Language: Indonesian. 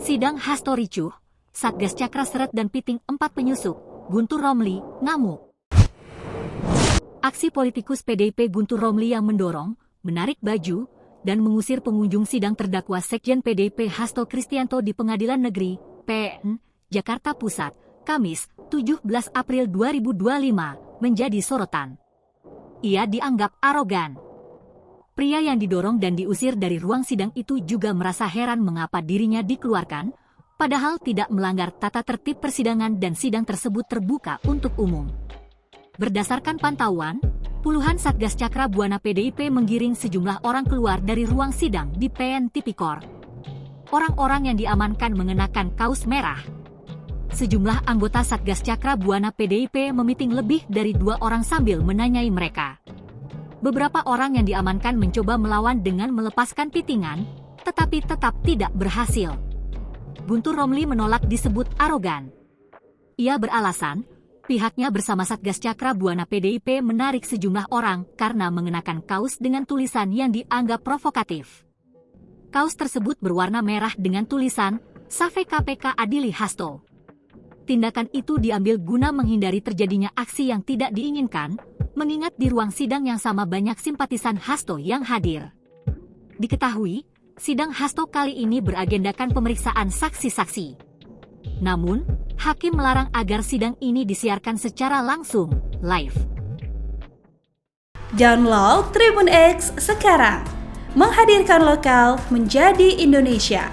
Sidang Hasto ricuh, Satgas Cakra seret dan piting 4 penyusup, Guntur Romli, ngamuk. Aksi politikus PDIP Guntur Romli yang mendorong, menarik baju, dan mengusir pengunjung sidang terdakwa Sekjen PDIP Hasto Kristianto di Pengadilan Negeri, PN, Jakarta Pusat, Kamis, 17 April 2025, menjadi sorotan. Ia dianggap arogan. Pria yang didorong dan diusir dari ruang sidang itu juga merasa heran mengapa dirinya dikeluarkan, padahal tidak melanggar tata tertib persidangan dan sidang tersebut terbuka untuk umum. Berdasarkan pantauan, puluhan Satgas Cakra Buana PDIP menggiring sejumlah orang keluar dari ruang sidang di PN Tipikor. Orang-orang yang diamankan mengenakan kaos merah. Sejumlah anggota Satgas Cakra Buana PDIP memiting lebih dari 2 orang sambil menanyai mereka. Beberapa orang yang diamankan mencoba melawan dengan melepaskan pitingan, tetapi tetap tidak berhasil. Guntur Romli menolak disebut arogan. Ia beralasan, pihaknya bersama Satgas Cakra Buana PDIP menarik sejumlah orang karena mengenakan kaos dengan tulisan yang dianggap provokatif. Kaos tersebut berwarna merah dengan tulisan, Save KPK Adili Hasto. Tindakan itu diambil guna menghindari terjadinya aksi yang tidak diinginkan, mengingat di ruang sidang yang sama banyak simpatisan Hasto yang hadir. Diketahui, sidang Hasto kali ini beragendakan pemeriksaan saksi-saksi. Namun, hakim melarang agar sidang ini disiarkan secara langsung, live. Download Tribun X sekarang, menghadirkan lokal menjadi Indonesia.